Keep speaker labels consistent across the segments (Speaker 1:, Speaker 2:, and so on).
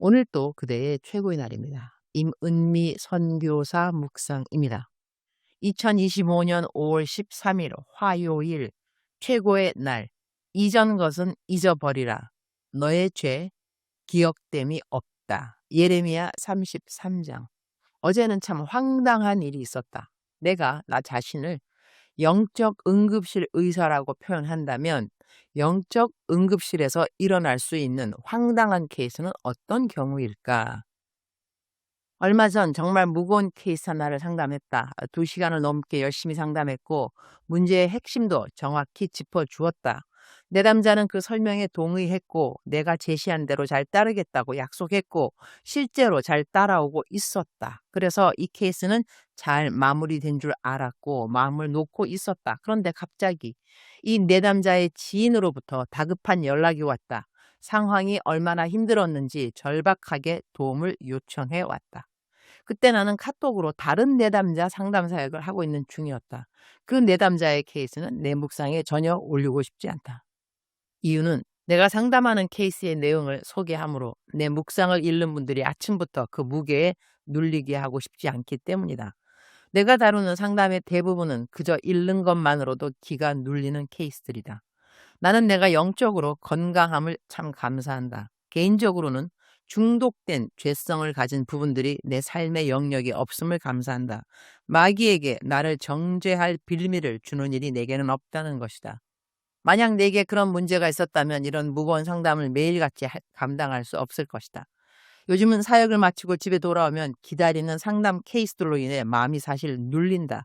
Speaker 1: 오늘 또 그대의 최고의 날입니다. 임은미 선교사 묵상입니다. 2025년 5월 13일 화요일 최고의 날. 이전 것은 잊어버리라. 너의 죄 기억됨이 없다. 예레미야 33장. 어제는 참 황당한 일이 있었다. 내가 나 자신을 영적 응급실 의사라고 표현한다면 영적 응급실에서 일어날 수 있는 황당한 케이스는 어떤 경우일까? 얼마 전 정말 무거운 케이스 하나를 상담했다. 2시간을 넘게 열심히 상담했고 문제의 핵심도 정확히 짚어주었다. 내담자는 그 설명에 동의했고 내가 제시한 대로 잘 따르겠다고 약속했고 실제로 잘 따라오고 있었다. 그래서 이 케이스는 잘 마무리된 줄 알았고 마음을 놓고 있었다. 그런데 갑자기 이 내담자의 지인으로부터 다급한 연락이 왔다. 상황이 얼마나 힘들었는지 절박하게 도움을 요청해 왔다. 그때 나는 카톡으로 다른 내담자 상담 사역을 하고 있는 중이었다. 그 내담자의 케이스는 내 묵상에 전혀 올리고 싶지 않다. 이유는 내가 상담하는 케이스의 내용을 소개하므로 내 묵상을 읽는 분들이 아침부터 그 무게에 눌리게 하고 싶지 않기 때문이다. 내가 다루는 상담의 대부분은 그저 읽는 것만으로도 기가 눌리는 케이스들이다. 나는 내가 영적으로 건강함을 참 감사한다. 개인적으로는 중독된 죄성을 가진 부분들이 내 삶의 영역이 없음을 감사한다. 마귀에게 나를 정죄할 빌미를 주는 일이 내게는 없다는 것이다. 만약 내게 그런 문제가 있었다면 이런 무거운 상담을 매일같이 감당할 수 없을 것이다. 요즘은 사역을 마치고 집에 돌아오면 기다리는 상담 케이스들로 인해 마음이 사실 눌린다.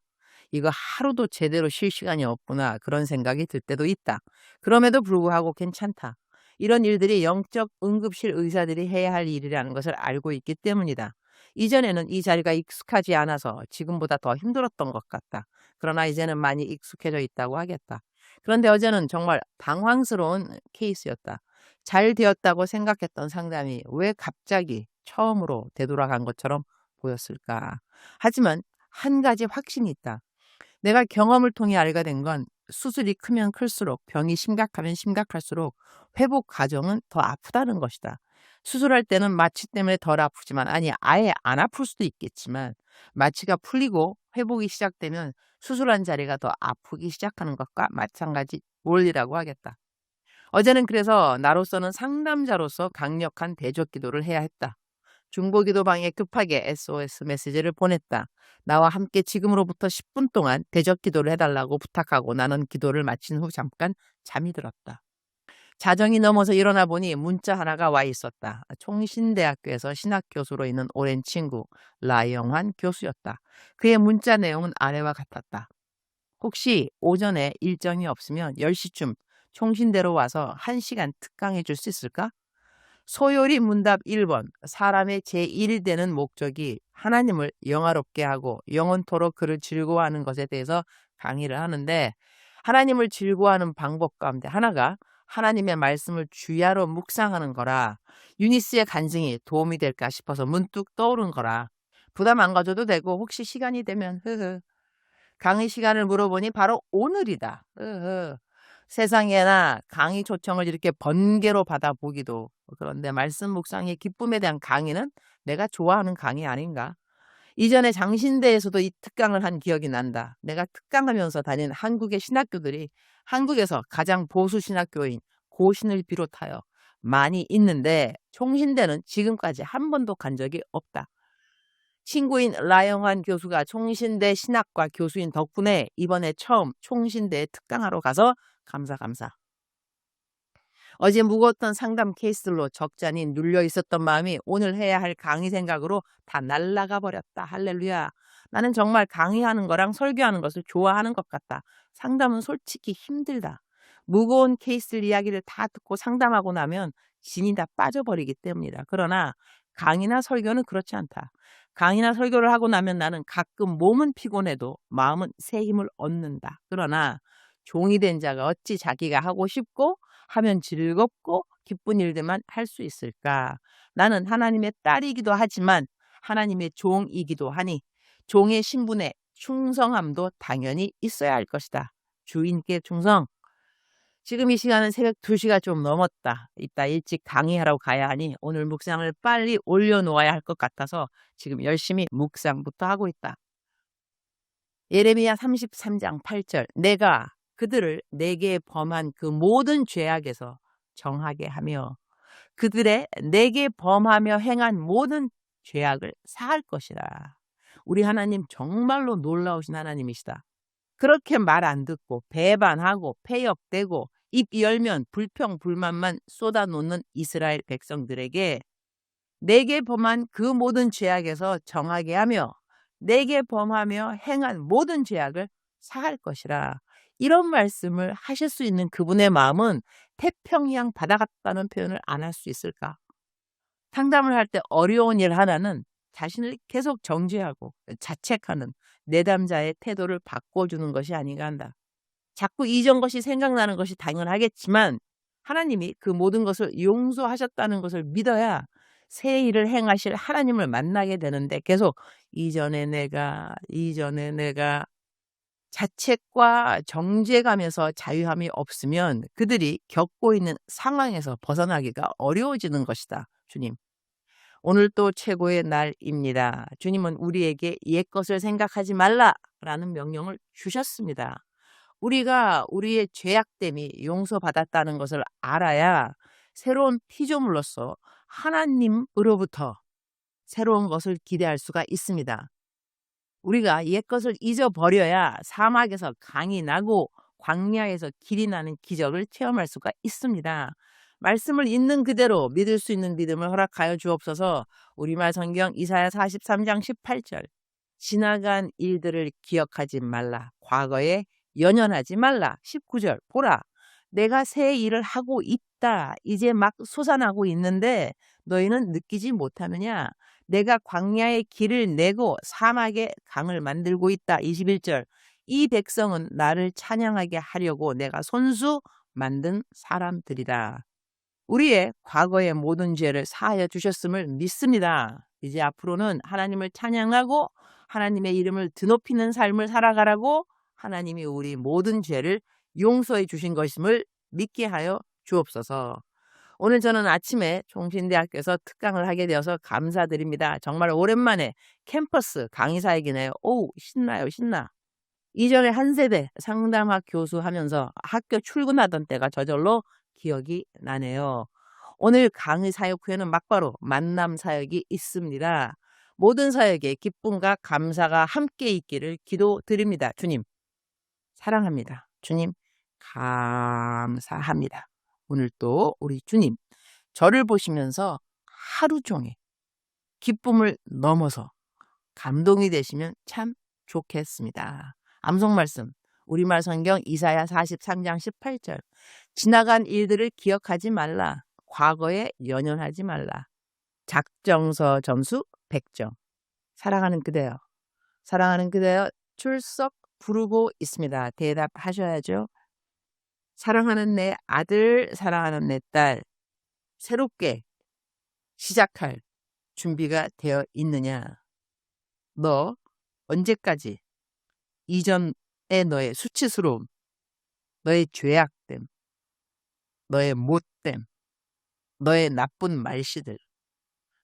Speaker 1: 이거 하루도 제대로 쉴 시간이 없구나 그런 생각이 들 때도 있다. 그럼에도 불구하고 괜찮다. 이런 일들이 영적 응급실 의사들이 해야 할 일이라는 것을 알고 있기 때문이다. 이전에는 이 자리가 익숙하지 않아서 지금보다 더 힘들었던 것 같다. 그러나 이제는 많이 익숙해져 있다고 하겠다. 그런데 어제는 정말 당황스러운 케이스였다. 잘 되었다고 생각했던 상담이 왜 갑자기 처음으로 되돌아간 것처럼 보였을까? 하지만 한 가지 확신이 있다. 내가 경험을 통해 알게 된 건 수술이 크면 클수록 병이 심각하면 심각할수록 회복 과정은 더 아프다는 것이다. 수술할 때는 마취 때문에 덜 아프지만 아니 아예 안 아플 수도 있겠지만 마취가 풀리고 회복이 시작되면 수술한 자리가 더 아프기 시작하는 것과 마찬가지 원리라고 하겠다. 어제는 그래서 나로서는 상담자로서 강력한 대적 기도를 해야 했다. 중보기도방에 급하게 SOS 메시지를 보냈다. 나와 함께 지금으로부터 10분 동안 대적 기도를 해달라고 부탁하고 나는 기도를 마친 후 잠깐 잠이 들었다. 자정이 넘어서 일어나 보니 문자 하나가 와 있었다. 총신대학교에서 신학교수로 있는 오랜 친구 라영환 교수였다. 그의 문자 내용은 아래와 같았다. 혹시 오전에 일정이 없으면 10시쯤 총신대로 와서 1시간 특강해 줄 수 있을까? 소요리 문답 1번. 사람의 제1되는 목적이 하나님을 영화롭게 하고 영원토록 그를 즐거워하는 것에 대해서 강의를 하는데 하나님을 즐거워하는 방법 가운데 하나가 하나님의 말씀을 주야로 묵상하는 거라. 유니스의 간증이 도움이 될까 싶어서 문득 떠오른 거라. 부담 안 가져도 되고 혹시 시간이 되면 강의 시간을 물어보니 바로 오늘이다. 세상에나 강의 초청을 이렇게 번개로 받아보기도. 그런데 말씀 묵상의 기쁨에 대한 강의는 내가 좋아하는 강의 아닌가? 이전에 장신대에서도 이 특강을 한 기억이 난다. 내가 특강하면서 다닌 한국의 신학교들이 한국에서 가장 보수 신학교인 고신을 비롯하여 많이 있는데 총신대는 지금까지 한 번도 간 적이 없다. 친구인 라영환 교수가 총신대 신학과 교수인 덕분에 이번에 처음 총신대에 특강하러 가서 감사. 어제 무거웠던 상담 케이스들로 적잖이 눌려 있었던 마음이 오늘 해야 할 강의 생각으로 다 날아가 버렸다. 할렐루야. 나는 정말 강의하는 거랑 설교하는 것을 좋아하는 것 같다. 상담은 솔직히 힘들다. 무거운 케이스 이야기를 다 듣고 상담하고 나면 진이 다 빠져버리기 때문이다. 그러나 강의나 설교는 그렇지 않다. 강의나 설교를 하고 나면 나는 가끔 몸은 피곤해도 마음은 새 힘을 얻는다. 그러나 종이 된 자가 어찌 자기가 하고 싶고 하면 즐겁고 기쁜 일들만 할 수 있을까? 나는 하나님의 딸이기도 하지만 하나님의 종이기도 하니 종의 신분에 충성함도 당연히 있어야 할 것이다. 주인께 충성. 지금 이 시간은 새벽 2시가 좀 넘었다. 이따 일찍 강의하러 가야 하니 오늘 묵상을 빨리 올려놓아야 할 것 같아서 지금 열심히 묵상부터 하고 있다. 예레미야 33장 8절 내가 그들을 내게 범한 그 모든 죄악에서 정하게 하며 그들의 내게 범하며 행한 모든 죄악을 사할 것이라. 우리 하나님 정말로 놀라우신 하나님이시다. 그렇게 말 안 듣고 배반하고 폐역되고 입 열면 불평 불만만 쏟아놓는 이스라엘 백성들에게 내게 범한 그 모든 죄악에서 정하게 하며 내게 범하며 행한 모든 죄악을 사할 것이라. 이런 말씀을 하실 수 있는 그분의 마음은 태평양 바다 같다는 표현을 안 할 수 있을까? 상담을 할 때 어려운 일 하나는 자신을 계속 정죄하고 자책하는 내담자의 태도를 바꿔주는 것이 아닌가 한다. 자꾸 이전 것이 생각나는 것이 당연하겠지만 하나님이 그 모든 것을 용서하셨다는 것을 믿어야 새 일을 행하실 하나님을 만나게 되는데 계속 이전에 내가 자책과 정죄감에서 자유함이 없으면 그들이 겪고 있는 상황에서 벗어나기가 어려워지는 것이다. 주님, 오늘 또 최고의 날입니다. 주님은 우리에게 옛것을 생각하지 말라라는 명령을 주셨습니다. 우리가 우리의 죄악됨이 용서받았다는 것을 알아야 새로운 피조물로서 하나님으로부터 새로운 것을 기대할 수가 있습니다. 우리가 옛것을 잊어버려야 사막에서 강이 나고 광야에서 길이 나는 기적을 체험할 수가 있습니다. 말씀을 있는 그대로 믿을 수 있는 믿음을 허락하여 주옵소서. 우리말 성경 이사야 43장 18절 지나간 일들을 기억하지 말라. 과거에 연연하지 말라. 19절 보라 내가 새 일을 하고 있다. 이제 막 솟아나고 있는데 너희는 느끼지 못하느냐. 내가 광야의 길을 내고 사막에 강을 만들고 있다. 21절 이 백성은 나를 찬양하게 하려고 내가 손수 만든 사람들이다. 우리의 과거의 모든 죄를 사하여 주셨음을 믿습니다. 이제 앞으로는 하나님을 찬양하고 하나님의 이름을 드높이는 삶을 살아가라고 하나님이 우리 모든 죄를 용서해 주신 것임을 믿게 하여 주옵소서. 오늘 저는 아침에 종신대학교에서 특강을 하게 되어서 감사드립니다. 정말 오랜만에 캠퍼스 강의사이기네요. 오, 신나요, 신나. 이전에 한 세대 상담학 교수 하면서 학교 출근하던 때가 저절로 기억이 나네요. 오늘 강의 사역 후에는 막바로 만남 사역이 있습니다. 모든 사역에 기쁨과 감사가 함께 있기를 기도드립니다. 주님, 사랑합니다. 주님, 감사합니다. 오늘 또 우리 주님, 저를 보시면서 하루 종일 기쁨을 넘어서 감동이 되시면 참 좋겠습니다. 암송 말씀, 우리말 성경 이사야 43장 18절 지나간 일들을 기억하지 말라. 과거에 연연하지 말라. 작정서 점수 100점. 사랑하는 그대여, 사랑하는 그대여 출석 부르고 있습니다. 대답하셔야죠. 사랑하는 내 아들, 사랑하는 내 딸, 새롭게 시작할 준비가 되어 있느냐? 너 언제까지 이전의 너의 수치스러움, 너의 죄악됨, 너의 못됨, 너의 나쁜 말씨들,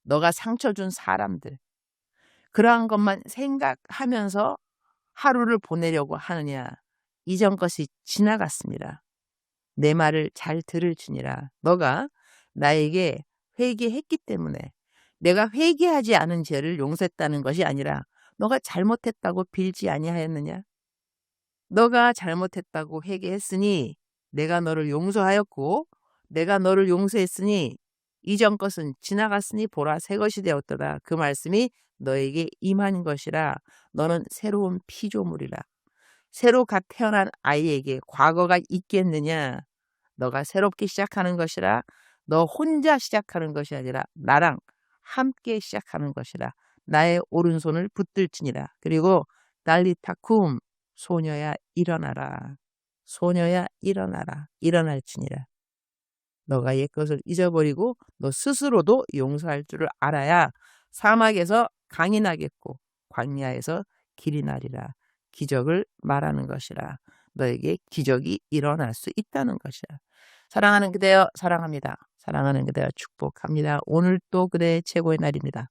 Speaker 1: 너가 상처 준 사람들, 그러한 것만 생각하면서 하루를 보내려고 하느냐? 이전 것이 지나갔습니다. 내 말을 잘 들을지니라. 너가 나에게 회개했기 때문에 내가 회개하지 않은 죄를 용서했다는 것이 아니라 너가 잘못했다고 빌지 아니하였느냐? 너가 잘못했다고 회개했으니 내가 너를 용서하였고 내가 너를 용서했으니 이전 것은 지나갔으니 보라 새 것이 되었도다. 그 말씀이 너에게 임한 것이라. 너는 새로운 피조물이라. 새로 갓 태어난 아이에게 과거가 있겠느냐? 너가 새롭게 시작하는 것이라. 너 혼자 시작하는 것이 아니라 나랑 함께 시작하는 것이라. 나의 오른손을 붙들지니라. 그리고 달리타쿰 소녀야 일어나라. 소녀야 일어나라. 일어날지니라. 너가 옛것을 잊어버리고 너 스스로도 용서할 줄을 알아야 사막에서 강이 나겠고 광야에서 길이 나리라. 기적을 말하는 것이라. 너에게 기적이 일어날 수 있다는 것이야. 사랑하는 그대여 사랑합니다. 사랑하는 그대여 축복합니다. 오늘도 그대의 최고의 날입니다.